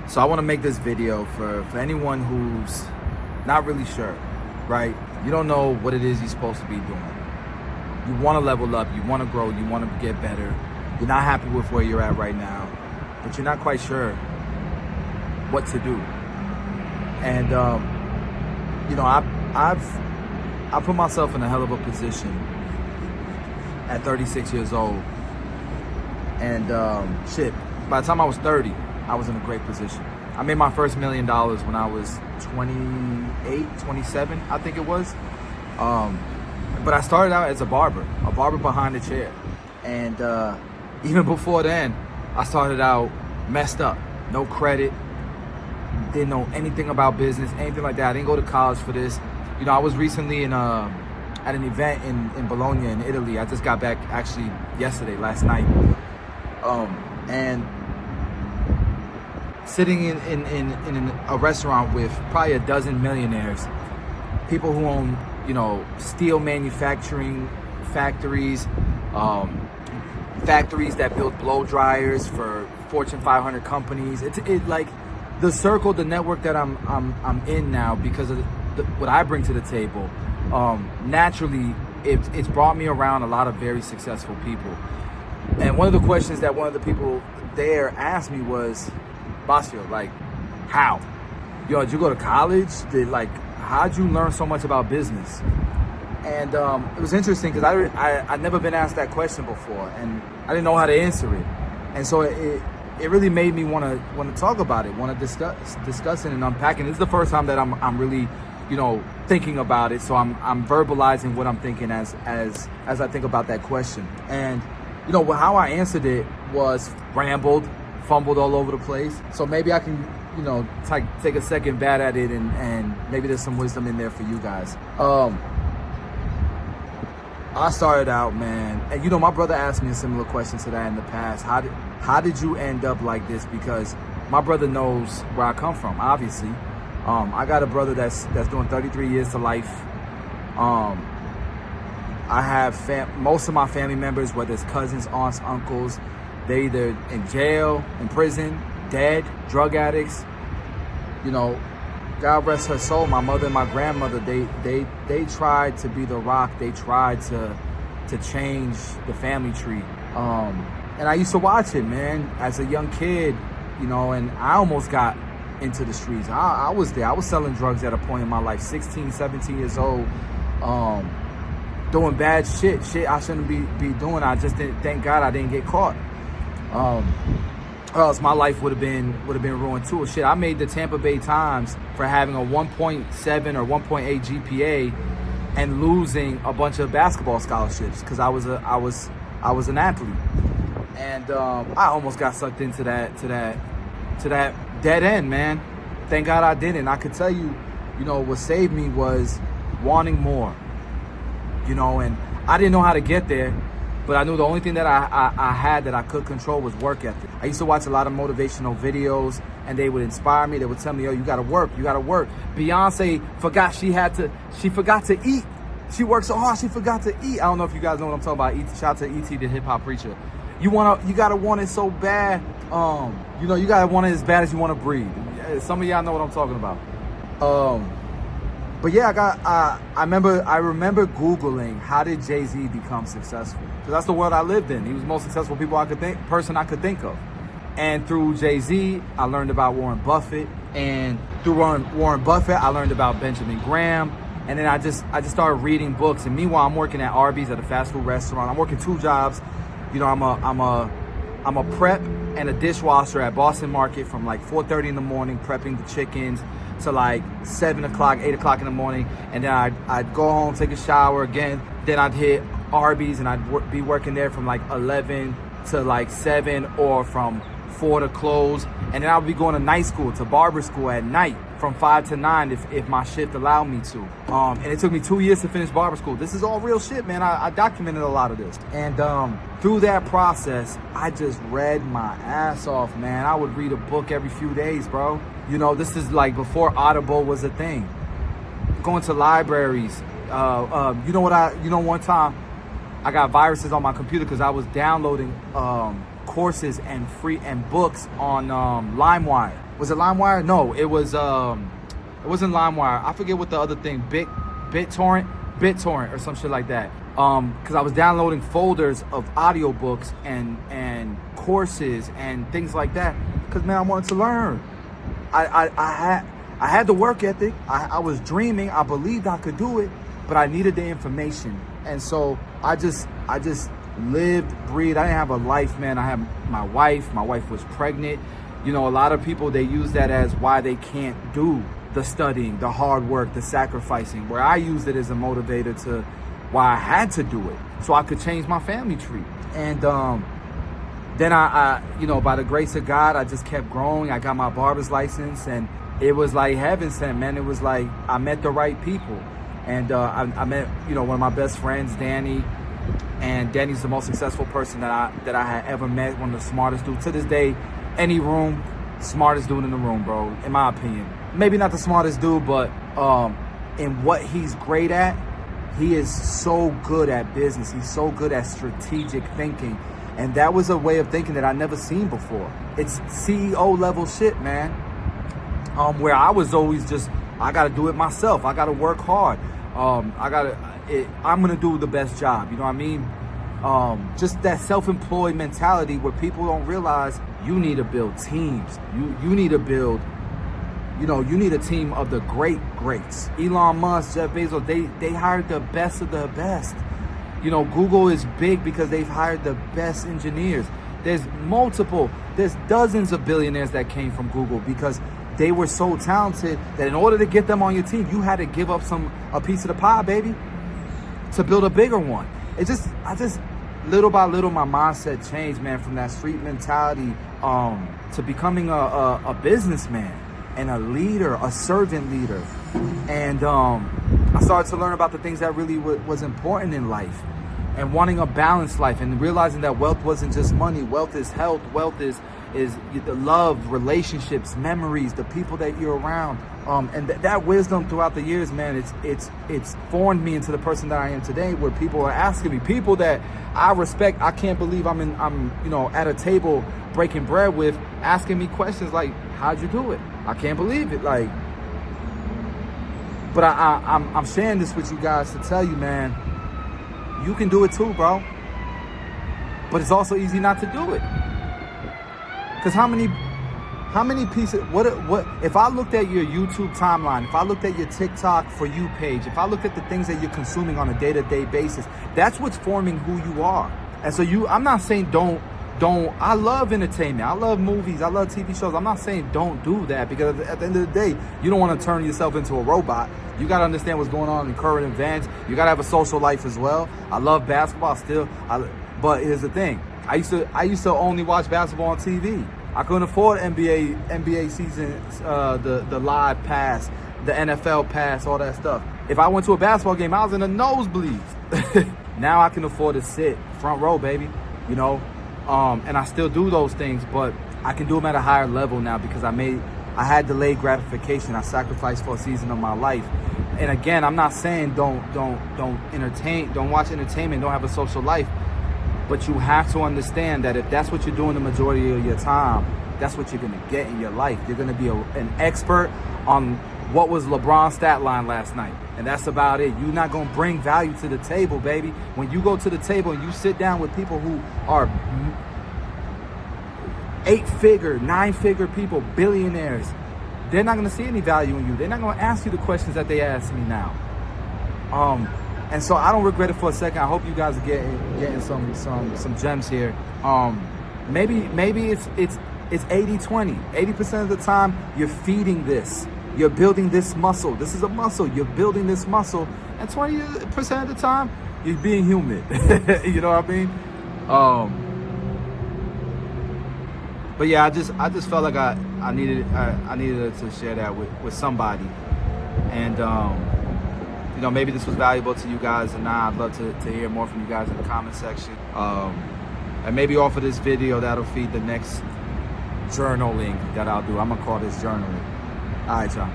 So I want to make this video for anyone who's not really sure, right? You don't know what it is you're supposed to be doing. You want to level up, you want to grow, you want to get better. You're not happy with where you're at right now, but you're not quite sure what to do. And I put myself in a hell of a position at 36 years old. And by the time I was 30, I was in a great position. I made my first $1 million when I was 28, 27, I think it was. But I started out as a barber behind the chair. And even before then, I started out messed up, no credit, didn't know anything about business, anything like that. I didn't go to college for this. You know, I was recently at an event in Bologna in Italy. I just got back actually last night. And sitting in a restaurant with probably a dozen millionaires, people who own, steel manufacturing factories, factories that build blow dryers for Fortune 500 companies. It's like the circle, the network that I'm in now because of what I bring to the table. Naturally, it's brought me around a lot of very successful people. And one of the questions that one of the people there asked me was, Basio, like, how? Did you go to college? How'd you learn so much about business? And it was interesting because I'd never been asked that question before, and I didn't know how to answer it. And so it really made me want to talk about it, want to discuss it and unpack it. This is the first time that I'm really, thinking about it. So I'm verbalizing what I'm thinking as I think about that question. And how I answered it was rambled, fumbled all over the place. So maybe I can, take a second bat at it and maybe there's some wisdom in there for you guys. I started out, man, and my brother asked me a similar question to that in the past. How did you end up like this? Because my brother knows where I come from, obviously. I got a brother that's doing 33 years to life. I have most of my family members, whether it's cousins, aunts, uncles, they're either in jail, in prison, dead, drug addicts. God rest her soul. My mother and my grandmother, they tried to be the rock. They tried to change the family tree. And I used to watch it, man, as a young kid, and I almost got into the streets. I was there. I was selling drugs at a point in my life, 16, 17 years old, doing bad shit I shouldn't be doing. I just didn't, thank God I didn't get caught. Or else my life would have been ruined too. Shit, I made the Tampa Bay Times for having a 1.7 or 1.8 GPA and losing a bunch of basketball scholarships because I was an athlete, and I almost got sucked into that dead end, man. Thank God I didn't. I could tell you, what saved me was wanting more, and I didn't know how to get there. But I knew the only thing that I had that I could control was work ethic. I used to watch a lot of motivational videos, and they would inspire me. They would tell me, yo, you gotta work, you gotta work. Beyonce she forgot to eat. She worked so hard, she forgot to eat. I don't know if you guys know what I'm talking about. Shout out to E.T., the hip hop preacher. You gotta want it so bad. You gotta want it as bad as you wanna breathe. Some of y'all know what I'm talking about. But yeah, I remember Googling how did Jay-Z become successful? Because that's the world I lived in. He was the most successful person I could think of. And through Jay-Z, I learned about Warren Buffett. And through Warren Buffett, I learned about Benjamin Graham. And then I just started reading books. And meanwhile, I'm working at Arby's at a fast food restaurant. I'm working 2 jobs. I'm a prep and a dishwasher at Boston Market from like 4:30 in the morning, prepping the chickens, to like 7 o'clock, 8 o'clock in the morning. And then I'd go home, take a shower again. Then I'd hit Arby's and I'd be working there from like 11 to like 7 or from 4 to close. And then I would be going to night school, to barber school at night from 5 to 9 if my shift allowed me to. And it took me 2 years to finish barber school. This is all real shit, man. I documented a lot of this. And through that process, I just read my ass off, man. I would read a book every few days, bro. This is like before Audible was a thing. Going to libraries. One time I got viruses on my computer because I was downloading courses and books on LimeWire. Was it LimeWire? No, it wasn't LimeWire. I forget what the other thing, BitTorrent or some shit like that. Because I was downloading folders of audiobooks and courses and things like that. Because, man, I wanted to learn. I had the work ethic. I was dreaming. I believed I could do it, but I needed the information. And so I just lived, breathed. I didn't have a life, man. I had my wife. My wife was pregnant. You know, a lot of people, they use that as why they can't do the studying, the hard work, the sacrificing, where I used it as a motivator to why I had to do it so I could change my family tree. And then I you know, by the grace of God, I just kept growing. I got my barber's license, and it was like heaven sent, man. It was like I met the right people. And I met, you know, one of my best friends, Danny. And Danny's the most successful person that I had ever met, one of the smartest dudes. To this day, any room, smartest dude in the room, bro, in my opinion. Maybe not the smartest dude, but in what he's great at, he is so good at business. He's so good at strategic thinking. And that was a way of thinking that I never seen before. It's CEO level shit, man. Where I was always just, I got to do it myself. I got to work hard. I'm going to do the best job. You know what I mean? Just that self-employed mentality where people don't realize you need to build teams. You need to build, you know, you need a team of the greats. Elon Musk, Jeff Bezos, they hired the best of the best. You know, Google is big because they've hired the best engineers. There's dozens of billionaires that came from Google because they were so talented that in order to get them on your team, you had to give up a piece of the pie, baby, to build a bigger one. Little by little, my mindset changed, man, from that street mentality to becoming a businessman and a leader, a servant leader. And I started to learn about the things that really was important in life and wanting a balanced life and realizing that wealth wasn't just money. Wealth is health. Wealth is the love, relationships, memories, the people that you're around. And that wisdom throughout the years, man, it's formed me into the person that I am today, where people are asking me, people that I respect, I can't believe I'm you know, at a table breaking bread with, asking me questions like, how'd you do it? I can't believe it. Like, but I'm sharing this with you guys to tell you, man, you can do it too, bro. But it's also easy not to do it. Because how many pieces, what if I looked at your YouTube timeline, if I looked at your TikTok For You page, if I looked at the things that you're consuming on a day-to-day basis, that's what's forming who you are. And so I'm not saying don't, I love entertainment. I love movies. I love TV shows. I'm not saying don't do that, because at the end of the day, you don't want to turn yourself into a robot. You got to understand what's going on in current events. You got to have a social life as well. I love basketball still. But here's the thing. I used to only watch basketball on TV. I couldn't afford NBA seasons, the live pass, the NFL pass, all that stuff. If I went to a basketball game, I was in the nosebleeds. Now I can afford to sit front row, baby. You know, and I still do those things, but I can do them at a higher level now because I had delayed gratification. I sacrificed for a season of my life. And again, I'm not saying don't entertain, don't watch entertainment, don't have a social life. But you have to understand that if that's what you're doing the majority of your time, that's what you're going to get in your life. You're going to be an expert on what was LeBron's stat line last night. And that's about it. You're not going to bring value to the table, baby. When you go to the table and you sit down with people who are 8-figure, 9-figure people, billionaires, they're not going to see any value in you. They're not going to ask you the questions that they ask me now. And so I don't regret it for a second. I hope you guys are getting some gems here. Maybe it's 80-20. 80% of the time you're feeding this. You're building this muscle. This is a muscle. You're building this muscle. And 20% of the time you're being human. You know what I mean? But yeah, I just felt like I needed to share that with somebody. And you know, maybe this was valuable to you guys, and I'd love to hear more from you guys in the comment section. And maybe off of this video, that'll feed the next journaling that I'll do. I'm gonna call this journaling. All right, y'all.